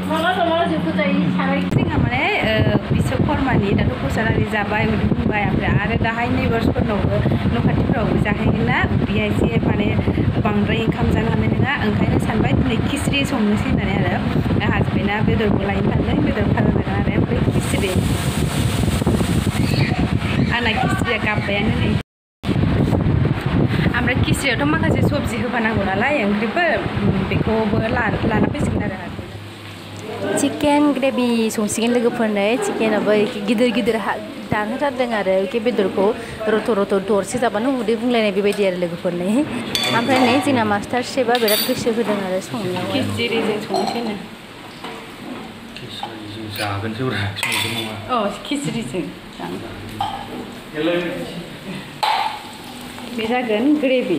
जोंहा माने बिश्वकर्मानि दाथ' फुजारारि जाबाय उदै बुंबाय ओमफ्राय आरो दाहाय नेबार्सफोरनावबो न' खाथिफोरावबो जाहैगोन ना बेहाय जे माने बांद्राय ओंखाम जानो हानाय नङा ओंखायनो सानबाय दिनै खिचरि संनोसै होननानै आरो हासबेन्डआ बेदरबो लायनो थांदों बेदर फाजा जागोन आरो ओमफ्राय खिचरि आंना खिचरिया गाब्बायानो नै ओमफ्राय खिचरियावथ' माखासे सबजि होफानांगौ नालाय ओंख्रिफोर बेखौबो लाना फैसिगोन आरो चिकेन ग्रेभि संसिगोन लोगोफोरनो चिकेनाबो गिदिर गिदिर दानहोथारदों आरो एखे बेदरखौ रथ' रथ' दरसे जाबानो उदै बुंलायनाय बेबायदि आरो लोगोफोरनो ओमफ्राय नै जोंना मास्टार शेफआ बिराद गोसो होदों आरो संनायाव खिचरिजों संनोसैनो खिचरिजों जागोनसो ब्रा संगोन नङा औ खिचरिजों बे जागोन ग्रेभि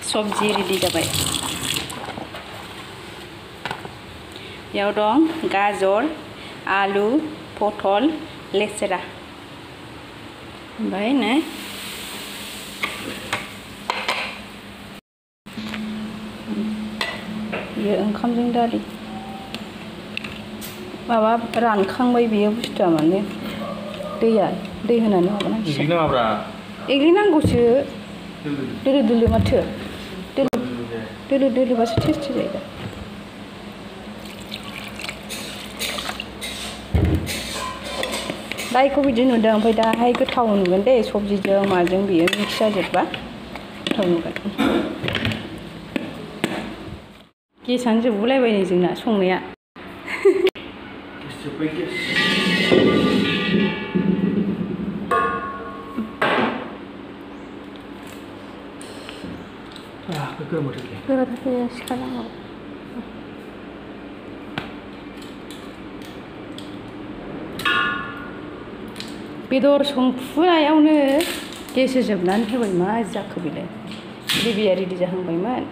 सबजि रेडि जाबाय बेयाव दं गाजर आलु पटल लेस्रा ओमफ्राय नै बेयो ओंखामजों दालि माबा रानखांबाय बेयो बुस्थुआ माने दैया दै होनानै माबानांसिगोन एग्लिनांगौसो दोलो दोलो माथो दोलो दोलोबासो टेस्टि जायो दा दाइखौ बिदि नुदों ओमफ्राय दाहाय गोथाव नुगोन दे सबजिजों माजों बियो मिक्स जाजोबबा गोथाव नुगोन गेसानो जोबगुलायबाय नै जोंना संनाया गोरा थाखाय सिखारनांगौ बेदर संफुनायावनो गेस होजोबनानै होबाय मा जाखो बेलाय ग्रेभिया रेडि जाहांबायमोन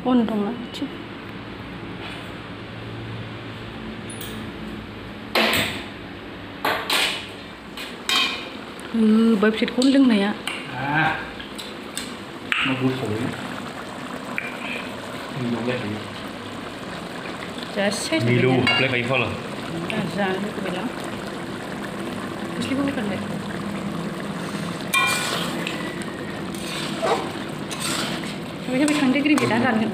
अन दंना होबाय प्लेटखौनो लोंनाया मिलौ हाबलायखायो फाला जानो लुबैबायलां खोस्लिखौ होफानबाय बे थांदो ग्रेभि दा जागोन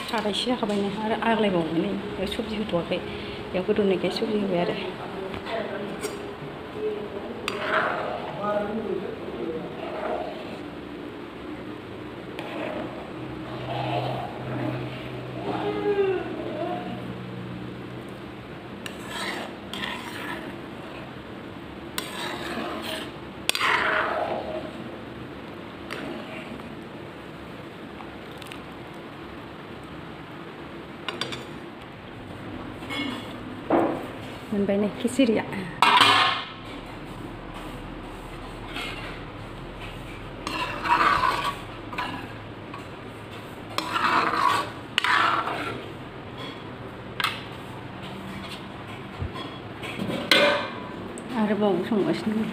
सारायसे जाखाबायनो आरो आग्लायबावो नै सबजि होथ'वाखै बेयाव गोदौनायखाय सबजि होबाय आरो मोनबाय नै खिचरिया आरोबाव संगासिनो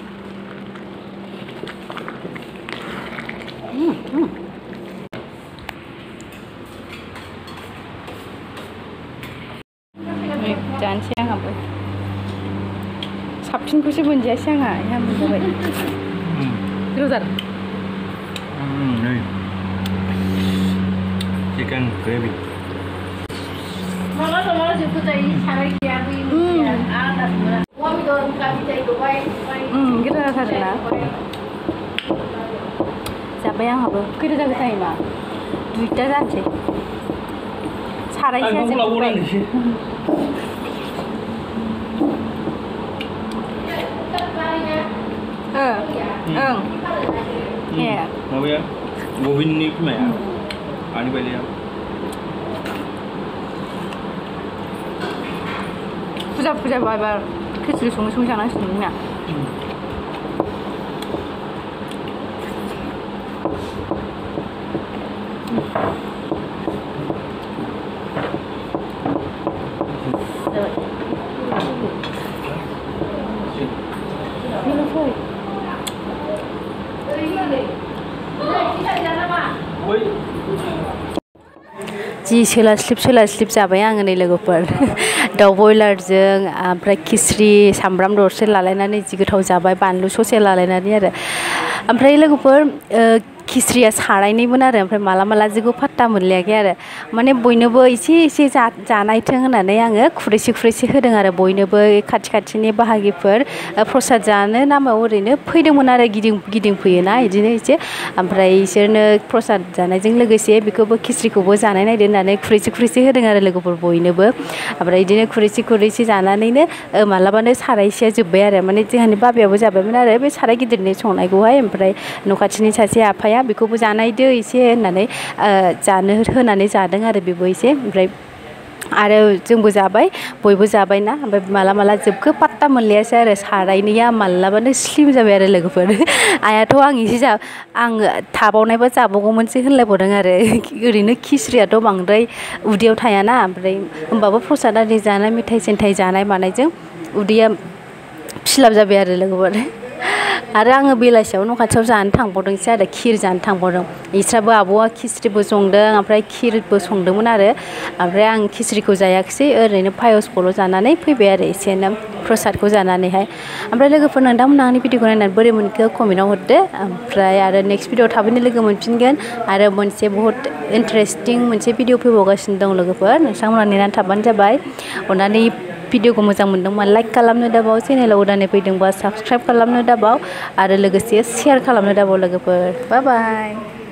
जानोसै आंहाबो साबसिनखौसो मोनजायासै आंहा इहा मोनजाबाय रोजार चिकेन ग्रेभि गिदिर जाथारदोंना जाबाय आंहाबो खैथा जाखो टाइमा 2टा जानोसै सारायसे जोबबाय ओं ए माबाया bobinni kimaya ani baliya puja babar khichri संजानांसिगोन ना जी सोलास्लिब जाबाय आङो नै लोगोफोर दाउ बयलारजों ओमफ्राय खिचरि सामब्राम दरसे लालायनानै जि गोथाव जाबाय बानलु ससे लालायनानै आरो ओमफ्राय लोगोफोर खिचरिया सारायनैमोन आरो ओमफ्राय माला जेखौ फात्ता मोनलायाखै आरो माने बयनोबो एसे जानायथों होननानै आङो खुरैसे होदों आरो बयनोबो खाथिनि बाहागिफोर प्रसाद जानो नामाव ओरैनो फैदोंमोन आरो गिदिं फैयोना बिदिनो एसे ओमफ्राय इसोरनो प्रसाद जानायजों लोगोसे बेखौबो खिचरिखौबो जानाय नायदो होननानै खुरैसे होदों आरो लोगोफोर बयनोबो ओमफ्राय बिदिनो खुरैसे जानानैनो मालाबानो सारायसेया जोब्बाय आरो माने जोंहानि बाबायाबो जाबायमोन आरो बे साराय गिदिरनि संनायखौहाय ओमफ्राय न' खाथिनि सासे आफाया बेखौबो जानायदो एसे होननानै जानो होनानै जादों आरो बेबो एसे ओमफ्राय आरो जोंबो जाबाय बयबो जाबायना ओमफ्राय माला जोबखो पात्ता मोनलायासै आरो सारायनैया मालाबानो स्लिम जाबाय आरो लोगोफोर आइयाथ' आङो थाबावनायबा जाबावगौमोनसो होनलायबावदों आरो ओरैनो खिचरियाथ' बांद्राय उदैयाव थायाना ओमफ्राय होमबाबो प्रसाद आरि जानाय मेथाइ जानाय मानायजों उदैया फिलाप जाबाय आरो लोगोफोर आरो आङो बेलासियाव न' खाथियाव जानो थांबावदोंसो आरो खिर जानो थांबावदों इसराबो आब'आ खिचरिबो संदों ओमफ्राय खिरबो संदोंमोन आरो ओमफ्राय आं खिचरिखौ जायाखिसै ओरैनो पायसखौल' जानानै फैबाय आरो एसेनो प्रसादखौ जानानैहाय ओमफ्राय लोगोफोर नोंथांमोनहा आंनि भिडिअखौ नायनानै बोरै मोनखो कमेन्टआव हरदो ओमफ्राय आरो नेक्स्ट भिडिअ थाबैनो लोगो मोनफिनगोन आरो मोनसे बहुत इन्टारेस्टिं मोनसे भिडिअ फैबावगासिनो दं लोगोफोर नोंथांमोनहा नेनानै थाबानो जाबाय अननानै भिडिअखौ मोजां मोनदोंबा लाइक खालामनो दाबाव चेनेलाव गोदानै फैदोंबा साबस्क्राइब खालामनो दाबाव आरो लोगोसे शेयार खालामनो दाबाव लोगोफोर बाय बाय